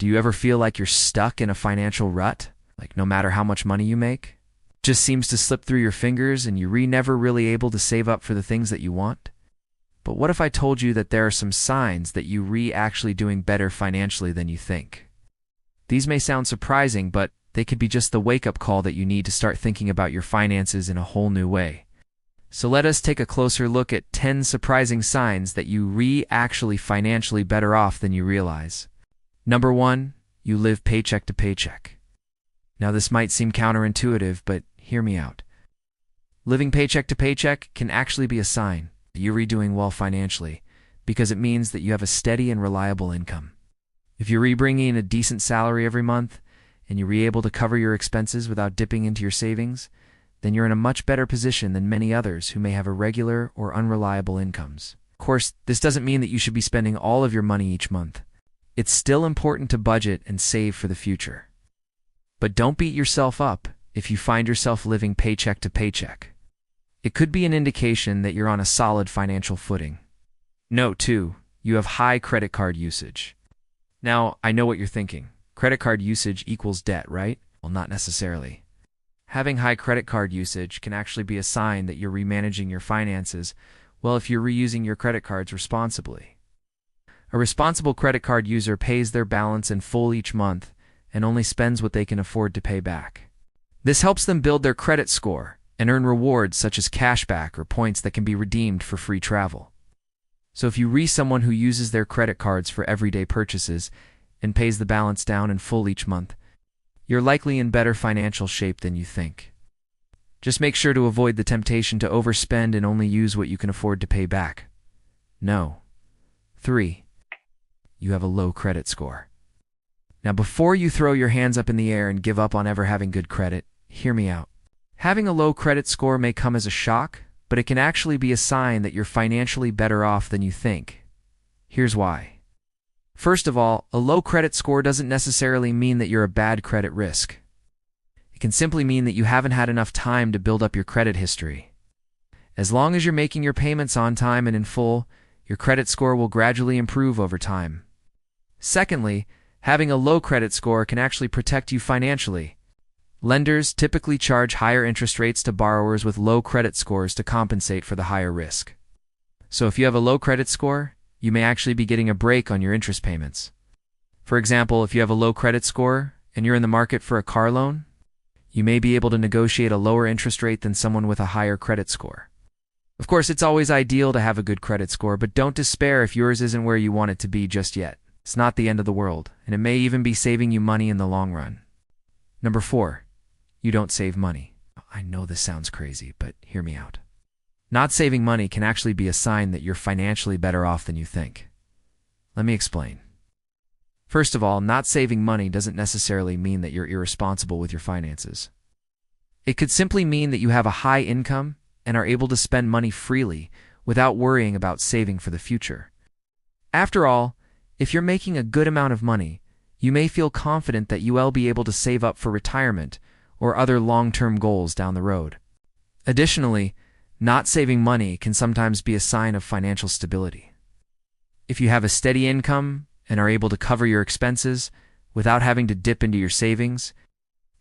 Do you ever feel like you're stuck in a financial rut? Like no matter how much money you make, it just seems to slip through your fingers and you're never really able to save up for the things that you want? But what if I told you that there are some signs that you're actually doing better financially than you think? These may sound surprising, but they could be just the wake-up call that you need to start thinking about your finances in a whole new way. So let us take a closer look at 10 surprising signs that you're actually financially better off than you realize. Number 1, you live paycheck to paycheck. Now this might seem counterintuitive, but hear me out. Living paycheck to paycheck can actually be a sign that you're doing well financially, because it means that you have a steady and reliable income. If you're bringing in a decent salary every month, and you're able to cover your expenses without dipping into your savings, then you're in a much better position than many others who may have irregular or unreliable incomes. Of course, this doesn't mean that you should be spending all of your money each month. It's still important to budget and save for the future. But don't beat yourself up if you find yourself living paycheck to paycheck. It could be an indication that you're on a solid financial footing. Note, too, you have high credit card usage. Now, I know what you're thinking. Credit card usage equals debt, right? Well, not necessarily. Having high credit card usage can actually be a sign that you're remanaging your finances well if you're reusing your credit cards responsibly. A responsible credit card user pays their balance in full each month and only spends what they can afford to pay back. This helps them build their credit score and earn rewards such as cashback or points that can be redeemed for free travel. So if you're someone who uses their credit cards for everyday purchases and pays the balance down in full each month, you're likely in better financial shape than you think. Just make sure to avoid the temptation to overspend and only use what you can afford to pay back. No. 3. You have a low credit score. Now, before you throw your hands up in the air and give up on ever having good credit, hear me out. Having a low credit score may come as a shock, but it can actually be a sign that you're financially better off than you think. Here's why. First of all, a low credit score doesn't necessarily mean that you're a bad credit risk. It can simply mean that you haven't had enough time to build up your credit history. As long as you're making your payments on time and in full, your credit score will gradually improve over time. Secondly, having a low credit score can actually protect you financially. Lenders typically charge higher interest rates to borrowers with low credit scores to compensate for the higher risk. So if you have a low credit score, you may actually be getting a break on your interest payments. For example, if you have a low credit score and you're in the market for a car loan, you may be able to negotiate a lower interest rate than someone with a higher credit score. Of course, it's always ideal to have a good credit score, but don't despair if yours isn't where you want it to be just yet. It's not the end of the world, and it may even be saving you money in the long run. Number 4, you don't save money. I know this sounds crazy, but hear me out. Not saving money can actually be a sign that you're financially better off than you think. Let me explain. First of all, not saving money doesn't necessarily mean that you're irresponsible with your finances. It could simply mean that you have a high income and are able to spend money freely without worrying about saving for the future. After all, if you're making a good amount of money, you may feel confident that you will be able to save up for retirement or other long-term goals down the road. Additionally, not saving money can sometimes be a sign of financial stability. If you have a steady income and are able to cover your expenses without having to dip into your savings,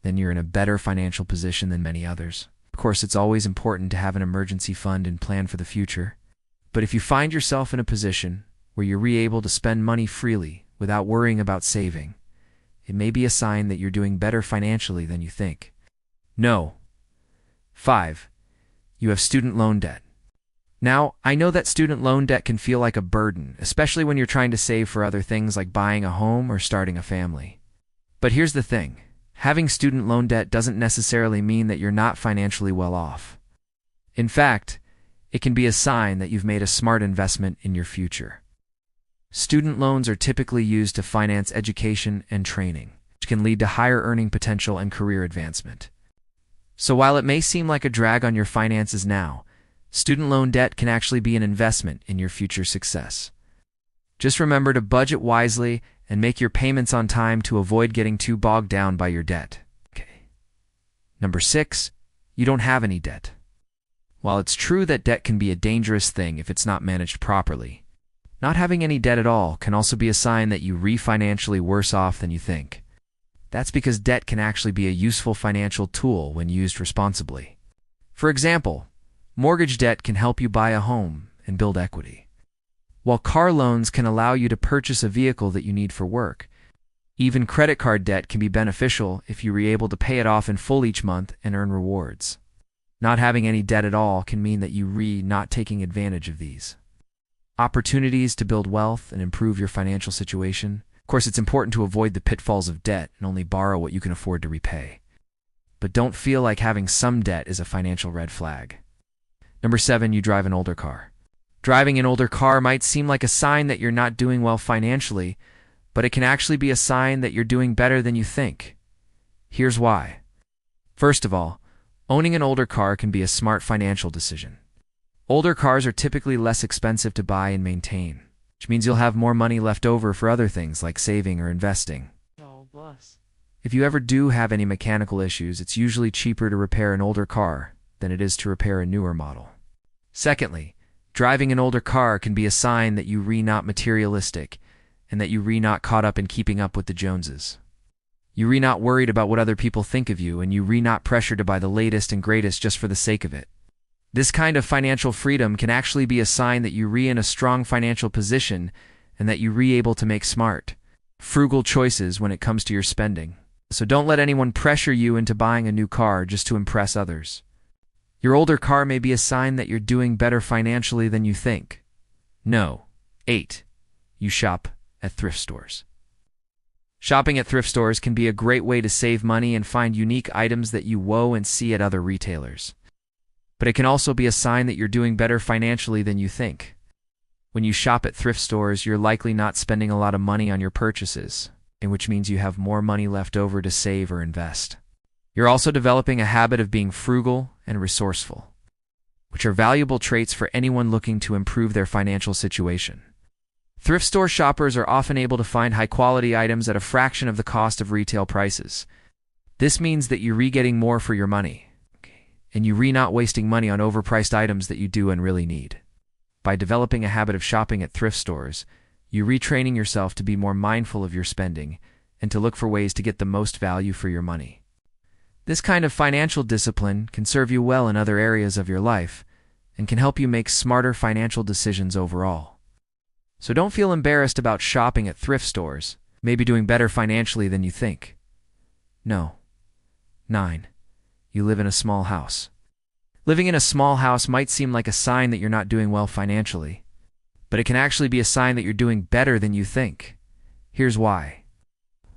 then you're in a better financial position than many others. Of course, it's always important to have an emergency fund and plan for the future. But if you find yourself in a position where you're able to spend money freely without worrying about saving, it may be a sign that you're doing better financially than you think. No. 5. You have student loan debt. Now, I know that student loan debt can feel like a burden, especially when you're trying to save for other things like buying a home or starting a family. But here's the thing. Having student loan debt doesn't necessarily mean that you're not financially well off. In fact, it can be a sign that you've made a smart investment in your future. Student loans are typically used to finance education and training, which can lead to higher earning potential and career advancement. So while it may seem like a drag on your finances now, student loan debt can actually be an investment in your future success. Just remember to budget wisely and make your payments on time to avoid getting too bogged down by your debt. Okay. Number 6, you don't have any debt. While it's true that debt can be a dangerous thing if it's not managed properly, Not having any debt at all can also be a sign that you're financially worse off than you think. That's because debt can actually be a useful financial tool when used responsibly. For example, mortgage debt can help you buy a home and build equity, while car loans can allow you to purchase a vehicle that you need for work. Even credit card debt can be beneficial if you're able to pay it off in full each month and earn rewards. Not having any debt at all can mean that you're not taking advantage of these opportunities to build wealth and improve your financial situation. Of course, it's important to avoid the pitfalls of debt and only borrow what you can afford to repay. But don't feel like having some debt is a financial red flag. Number 7, you drive an older car. Driving an older car might seem like a sign that you're not doing well financially, but it can actually be a sign that you're doing better than you think. Here's why. First of all, owning an older car can be a smart financial decision. Older cars are typically less expensive to buy and maintain, which means you'll have more money left over for other things like saving or investing. Oh, bless. If you ever do have any mechanical issues, it's usually cheaper to repair an older car than it is to repair a newer model. Secondly, driving an older car can be a sign that you're not materialistic and that you're not caught up in keeping up with the Joneses. You're not worried about what other people think of you, and you're not pressured to buy the latest and greatest just for the sake of it. This kind of financial freedom can actually be a sign that you're in a strong financial position and that you're able to make smart, frugal choices when it comes to your spending. So don't let anyone pressure you into buying a new car just to impress others. Your older car may be a sign that you're doing better financially than you think. No. 8. You shop at thrift stores. Shopping at thrift stores can be a great way to save money and find unique items that you won't see at other retailers. But it can also be a sign that you're doing better financially than you think. When you shop at thrift stores, you're likely not spending a lot of money on your purchases, which means you have more money left over to save or invest. You're also developing a habit of being frugal and resourceful, which are valuable traits for anyone looking to improve their financial situation. Thrift store shoppers are often able to find high-quality items at a fraction of the cost of retail prices. This means that you're getting more for your money, and you're not wasting money on overpriced items that you do and really need. By developing a habit of shopping at thrift stores, you're retraining yourself to be more mindful of your spending and to look for ways to get the most value for your money. This kind of financial discipline can serve you well in other areas of your life and can help you make smarter financial decisions overall. So don't feel embarrassed about shopping at thrift stores, maybe doing better financially than you think. No. 9. You live in a small house. Living in a small house might seem like a sign that you're not doing well financially, but it can actually be a sign that you're doing better than you think. Here's why.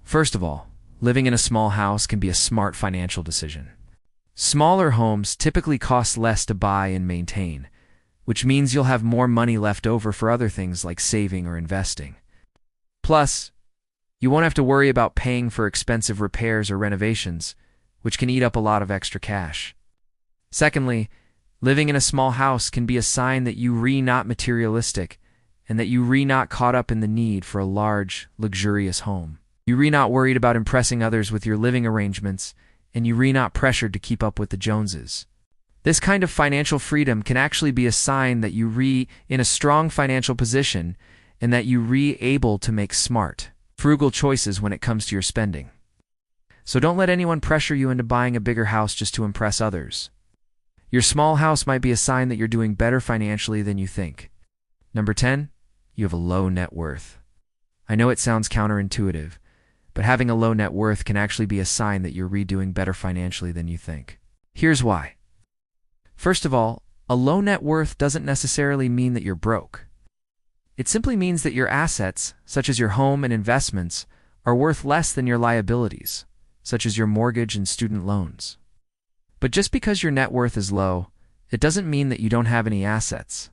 First of all, living in a small house can be a smart financial decision. Smaller homes typically cost less to buy and maintain, which means you'll have more money left over for other things like saving or investing. Plus, you won't have to worry about paying for expensive repairs or renovations, which can eat up a lot of extra cash. Secondly, living in a small house can be a sign that you're not materialistic and that you're not caught up in the need for a large, luxurious home. You're not worried about impressing others with your living arrangements, and you're not pressured to keep up with the Joneses. This kind of financial freedom can actually be a sign that you're in a strong financial position and that you're able to make smart, frugal choices when it comes to your spending. So don't let anyone pressure you into buying a bigger house just to impress others. Your small house might be a sign that you're doing better financially than you think. Number 10, you have a low net worth. I know it sounds counterintuitive, but having a low net worth can actually be a sign that you're doing better financially than you think. Here's why. First of all, a low net worth doesn't necessarily mean that you're broke. It simply means that your assets, such as your home and investments, are worth less than your liabilities, such as your mortgage and student loans. But just because your net worth is low, it doesn't mean that you don't have any assets.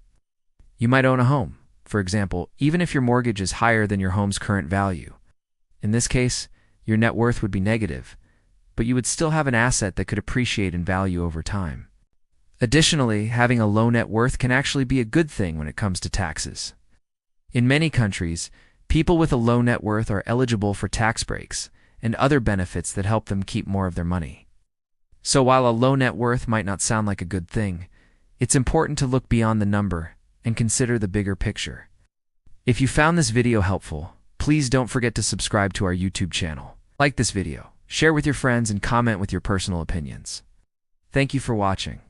You might own a home, for example, even if your mortgage is higher than your home's current value. In this case, your net worth would be negative, but you would still have an asset that could appreciate in value over time. Additionally, having a low net worth can actually be a good thing when it comes to taxes. In many countries, people with a low net worth are eligible for tax breaks and other benefits that help them keep more of their money. So while a low net worth might not sound like a good thing, it's important to look beyond the number and consider the bigger picture. If you found this video helpful, please don't forget to subscribe to our YouTube channel. Like this video, share with your friends, and comment with your personal opinions. Thank you for watching.